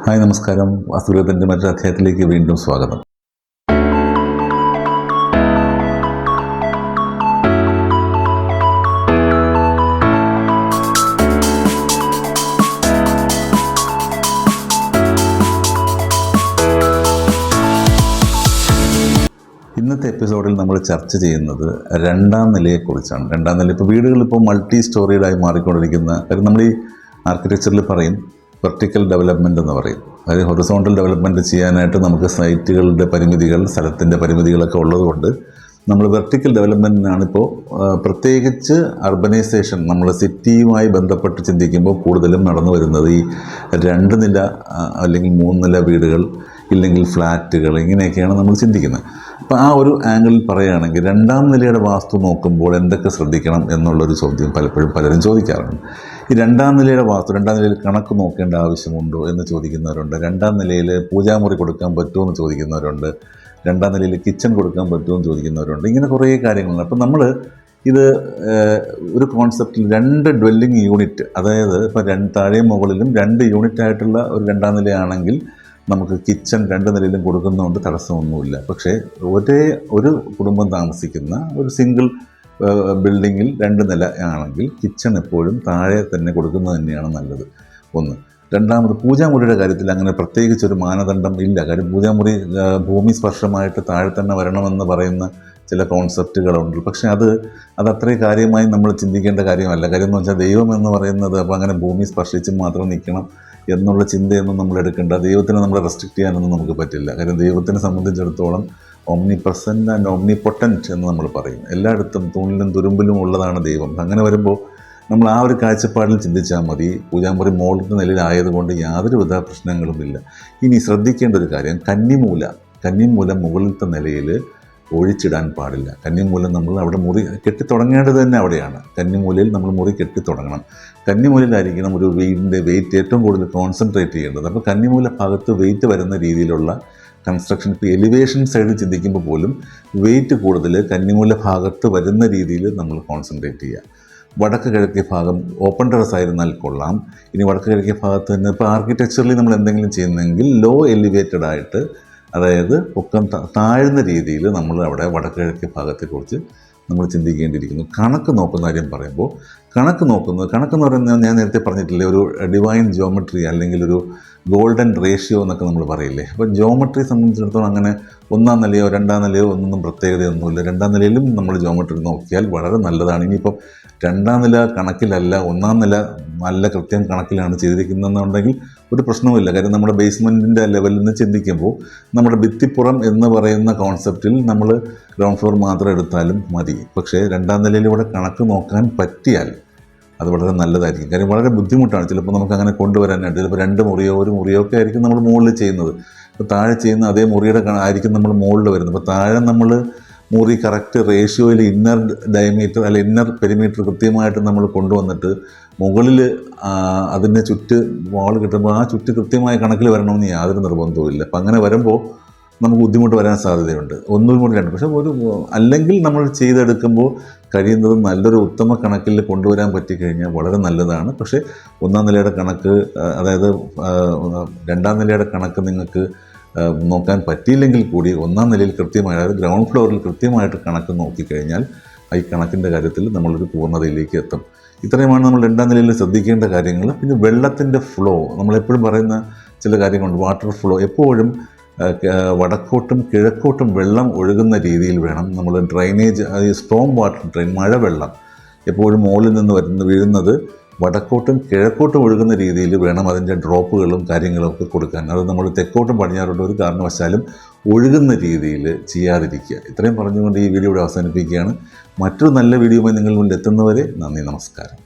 Hi നമസ്കാരം. വാസ്തുവിദ്യത്തിൻ്റെ മറ്റൊരു അധ്യായത്തിലേക്ക് വീണ്ടും സ്വാഗതം. ഇന്നത്തെ എപ്പിസോഡിൽ നമ്മൾ ചർച്ച ചെയ്യുന്നത് രണ്ടാം നിലയെക്കുറിച്ചാണ്. രണ്ടാം നില ഇപ്പോൾ വീടുകളിപ്പോൾ മൾട്ടി സ്റ്റോറീഡായി മാറിക്കൊണ്ടിരിക്കുന്ന കാര്യം നമ്മൾ ഈ ആർക്കിടെക്ചറിൽ പറയും വെർട്ടിക്കൽ ഡെവലപ്മെൻറ്റ് എന്ന് പറയും. അതായത് ഹൊറിസോണ്ടൽ ഡെവലപ്മെൻറ്റ് ചെയ്യാനായിട്ട് നമുക്ക് സൈറ്റുകളുടെ പരിമിതികൾ, സ്ഥലത്തിൻ്റെ പരിമിതികളൊക്കെ ഉള്ളതുകൊണ്ട് നമ്മൾ വെർട്ടിക്കൽ ഡെവലപ്മെൻറ്റിനാണിപ്പോൾ പ്രത്യേകിച്ച് അർബനൈസേഷൻ നമ്മൾ സിറ്റിയുമായി ബന്ധപ്പെട്ട് ചിന്തിക്കുമ്പോൾ കൂടുതലും നടന്നു വരുന്നത് ഈ 2 നില അല്ലെങ്കിൽ 3 നില വീടുകൾ, ഇല്ലെങ്കിൽ ഫ്ലാറ്റുകൾ, ഇങ്ങനെയൊക്കെയാണ് നമ്മൾ ചിന്തിക്കുന്നത്. അപ്പോൾ ആ ഒരു ആംഗിളിൽ പറയുകയാണെങ്കിൽ രണ്ടാം നിലയുടെ വാസ്തു നോക്കുമ്പോൾ എന്തൊക്കെ ശ്രദ്ധിക്കണം എന്നുള്ളൊരു ചോദ്യം പലപ്പോഴും പലരും ചോദിക്കാറുണ്ട്. ഈ രണ്ടാം നിലയുടെ വാസ്തു, രണ്ടാം നിലയിൽ കണക്ക് നോക്കേണ്ട ആവശ്യമുണ്ടോ എന്ന് ചോദിക്കുന്നവരുണ്ട്. രണ്ടാം നിലയിൽ പൂജാമുറി കൊടുക്കാൻ പറ്റുമോ എന്ന് ചോദിക്കുന്നവരുണ്ട്. രണ്ടാം നിലയിൽ കിച്ചൺ കൊടുക്കാൻ പറ്റുമോ എന്ന് ചോദിക്കുന്നവരുണ്ട്. ഇങ്ങനെ കുറേ കാര്യങ്ങളുണ്ട്. അപ്പം നമ്മൾ ഇത് ഒരു കോൺസെപ്റ്റിൽ 2 ഡ്വെല്ലിംഗ് യൂണിറ്റ്, അതായത് ഇപ്പോൾ താഴെയും മുകളിലും 2 യൂണിറ്റ് ആയിട്ടുള്ള ഒരു രണ്ടാം നിലയാണെങ്കിൽ നമുക്ക് കിച്ചൺ 2 നിലയിലും കൊടുക്കുന്നതുകൊണ്ട് തടസ്സമൊന്നുമില്ല. പക്ഷേ ഒരു കുടുംബം താമസിക്കുന്ന ഒരു സിംഗിൾ ബിൽഡിങ്ങിൽ 2 നില ആണെങ്കിൽ കിച്ചൺ എപ്പോഴും താഴെ തന്നെ കൊടുക്കുന്നത് തന്നെയാണ് നല്ലത്. ഒന്ന്. രണ്ടാമത് പൂജാമുറിയുടെ കാര്യത്തിൽ അങ്ങനെ പ്രത്യേകിച്ചൊരു മാനദണ്ഡം ഇല്ല. കാര്യം പൂജാമുറി ഭൂമി സ്പർശമായിട്ട് താഴെ തന്നെ വരണമെന്ന് പറയുന്ന ചില കോൺസെപ്റ്റുകളുണ്ട്. പക്ഷേ അത് അത്രയും കാര്യമായി നമ്മൾ ചിന്തിക്കേണ്ട കാര്യമല്ല. കാര്യം എന്ന് വെച്ചാൽ ദൈവം എന്ന് പറയുന്നത് അപ്പോൾ അങ്ങനെ ഭൂമി സ്പർശിച്ച് മാത്രം നിൽക്കണം എന്നുള്ള ചിന്തയൊന്നും നമ്മൾ എടുക്കേണ്ട. ദൈവത്തിനെ നമ്മൾ റെസ്ട്രിക്റ്റ് ചെയ്യാനൊന്നും നമുക്ക് പറ്റില്ല. കാര്യം ദൈവത്തിനെ സംബന്ധിച്ചിടത്തോളം omni present and omni potent എന്ന് നമ്മൾ പറയും. എല്ലായിടത്തും തൂണിലും തുരുമ്പിലും ഉള്ളതാണ് ദൈവം. അങ്ങനെ വരുമ്പോൾ നമ്മൾ ആ ഒരു കാഴ്ചപ്പാടിൽ ചിന്തിച്ചാൽ മതി. പൂജാമുറി മുകളിലത്തെ നിലയിലായതുകൊണ്ട് യാതൊരുവിധ പ്രശ്നങ്ങളുമില്ല. ഇനി ശ്രദ്ധിക്കേണ്ട ഒരു കാര്യം, കന്നിമൂല മുകളിലത്തെ നിലയിൽ ഒഴിച്ചിടാൻ പാടില്ല. കന്നിമൂലം നമ്മൾ അവിടെ മുറി കെട്ടിത്തുടങ്ങേണ്ടത് തന്നെ അവിടെയാണ്. കന്നിമൂലയിൽ നമ്മൾ മുറി കെട്ടിത്തുടങ്ങണം. കന്നിമൂലയിലായിരിക്കണം ഒരു വീടിൻ്റെ വെയിറ്റ് ഏറ്റവും കൂടുതൽ കോൺസെൻട്രേറ്റ് ചെയ്യേണ്ടത്. അപ്പോൾ കന്നിമൂല ഭാഗത്ത് വെയിറ്റ് വരുന്ന രീതിയിലുള്ള കൺസ്ട്രക്ഷൻ, ഇപ്പോൾ എലിവേഷൻ സൈഡിൽ ചിന്തിക്കുമ്പോൾ പോലും വെയിറ്റ് കൂടുതൽ കന്നിമൂല ഭാഗത്ത് വരുന്ന രീതിയിൽ നമ്മൾ കോൺസെൻട്രേറ്റ് ചെയ്യുക. വടക്ക് കിഴക്കേ ഭാഗം ഓപ്പൺ ടെറസ് ആയിരുന്നാൽ കൊള്ളാം. ഇനി വടക്ക് കിഴക്കേ ഭാഗത്ത് തന്നെ ഇപ്പോൾ ആർക്കിടെക്ചറിൽ നമ്മൾ എന്തെങ്കിലും ചെയ്യുന്നെങ്കിൽ ലോ എലിവേറ്റഡ് ആയിട്ട്, അതായത് പൊക്കം താഴ്ന്ന രീതിയിൽ നമ്മൾ അവിടെ വടക്ക് കിഴക്കേ ഭാഗത്തെക്കുറിച്ച് നമ്മൾ ചിന്തിക്കേണ്ടിയിരിക്കുന്നു. കണക്ക് നോക്കുന്ന കാര്യം പറയുമ്പോൾ കണക്കെന്ന് പറയുന്നത് ഞാൻ നേരത്തെ പറഞ്ഞിട്ടില്ലേ, ഒരു ഡിവൈൻ ജിയോമെട്രി അല്ലെങ്കിൽ ഒരു ഗോൾഡൻ റേഷ്യോ എന്നൊക്കെ നമ്മൾ പറയില്ലേ. അപ്പോൾ ജിയോമെട്രി സംബന്ധിച്ചിടത്തോളം അങ്ങനെ 1-ാം നിലയോ 2-ാം നിലയോ ഒന്നും പ്രത്യേകതയൊന്നുമില്ല. 2-ാം നിലയിലും നമ്മൾ ജിയോമെട്രി നോക്കിയാൽ വളരെ നല്ലതാണ്. ഇനിയിപ്പം 2-ാം നില കണക്കിലല്ല, 1-ാം നില നല്ല കൃത്യം കണക്കിലാണ് ചെയ്തിരിക്കുന്നതെന്നുണ്ടെങ്കിൽ ഒരു പ്രശ്നവുമില്ല. കാര്യം നമ്മുടെ ബേസ്മെൻറ്റിൻ്റെ ലെവലിൽ നിന്ന് ചിന്തിക്കുമ്പോൾ നമ്മുടെ ഭിത്തിപ്പുറം എന്ന് പറയുന്ന കോൺസെപ്റ്റിൽ നമ്മൾ ഗ്രൗണ്ട് ഫ്ലോർ മാത്രം എടുത്താലും മതി. പക്ഷേ 2-ാം നിലയിലൂടെ കണക്ക് നോക്കാൻ പറ്റിയാൽ അത് വളരെ നല്ലതായിരിക്കും. കാര്യം വളരെ ബുദ്ധിമുട്ടാണ് ചിലപ്പോൾ നമുക്ക് അങ്ങനെ കൊണ്ടുവരാനായിട്ട്. ചിലപ്പോൾ 2 മുറിയോ 1 മുറിയോ ഒക്കെ ആയിരിക്കും നമ്മൾ മുകളിൽ ചെയ്യുന്നത്. ഇപ്പോൾ താഴെ ചെയ്യുന്ന അതേ മുറിയുടെ ആയിരിക്കും നമ്മൾ മുകളിൽ വരുന്നത്. അപ്പോൾ താഴെ നമ്മൾ മുറി കറക്റ്റ് റേഷ്യോയിൽ ഇന്നർ ഡയമീറ്റർ അല്ല ഇന്നർ പെരിമീറ്റർ കൃത്യമായിട്ട് നമ്മൾ കൊണ്ടുവന്നിട്ട് മുകളിൽ അതിൻ്റെ ചുറ്റ് വാൾ കിട്ടുമ്പോൾ ആ ചുറ്റ് കൃത്യമായ കണക്കിൽ വരണമെന്ന് യാതൊരു നിർബന്ധവുമില്ല. അപ്പം അങ്ങനെ വരുമ്പോൾ നമുക്ക് ബുദ്ധിമുട്ട് വരാൻ സാധ്യതയുണ്ട്. 1 മുതൽ 2. പക്ഷേ അല്ലെങ്കിൽ നമ്മൾ ചെയ്തെടുക്കുമ്പോൾ കഴിയുന്നതും നല്ലൊരു ഉത്തമ കണക്കിൽ കൊണ്ടുവരാൻ പറ്റിക്കഴിഞ്ഞാൽ വളരെ നല്ലതാണ്. പക്ഷേ 1-ാം നിലയുടെ കണക്ക്, അതായത് 2-ാം നിലയുടെ കണക്ക് നിങ്ങൾക്ക് നോക്കാൻ പറ്റിയില്ലെങ്കിൽ കൂടി 1-ാം നിലയിൽ കൃത്യമായി, അതായത് ഗ്രൗണ്ട് ഫ്ലോറിൽ കൃത്യമായിട്ട് കണക്ക് നോക്കിക്കഴിഞ്ഞാൽ ഈ കണക്കിൻ്റെ കാര്യത്തിൽ നമ്മളൊരു പൂർണ്ണതയിലേക്ക് എത്തും. ഇത്രയുമാണ് നമ്മൾ 2-ാം നിലയിൽ ശ്രദ്ധിക്കേണ്ട കാര്യങ്ങൾ. പിന്നെ വെള്ളത്തിൻ്റെ ഫ്ലോ, നമ്മളെപ്പോഴും പറയുന്ന ചില കാര്യങ്ങളുണ്ട്. വാട്ടർ ഫ്ലോ എപ്പോഴും വടക്കോട്ടും കിഴക്കോട്ടും വെള്ളം ഒഴുകുന്ന രീതിയിൽ വേണം നമ്മൾ ഡ്രൈനേജ്, സ്ട്രോം വാട്ടർ ഡ്രെയിൻ, മഴവെള്ളം എപ്പോഴും മുകളിൽ നിന്ന് വീഴുന്നത് വടക്കോട്ടും കിഴക്കോട്ടും ഒഴുകുന്ന രീതിയിൽ വേണം അതിൻ്റെ ഡ്രോപ്പുകളും കാര്യങ്ങളൊക്കെ കൊടുക്കാൻ. അത് നമ്മൾ തെക്കോട്ടും പടിഞ്ഞാറോട്ടും ഒരു കാരണവശാലും ഒഴുകുന്ന രീതിയിൽ ചെയ്യാതിരിക്കുക. ഇത്രയും പറഞ്ഞുകൊണ്ട് ഈ വീഡിയോ ഇവിടെ അവസാനിപ്പിക്കുകയാണ്. മറ്റൊരു നല്ല വീഡിയോയുമായി നിങ്ങൾ മുന്നിൽ എത്തുന്നവരെ നന്ദി, നമസ്കാരം.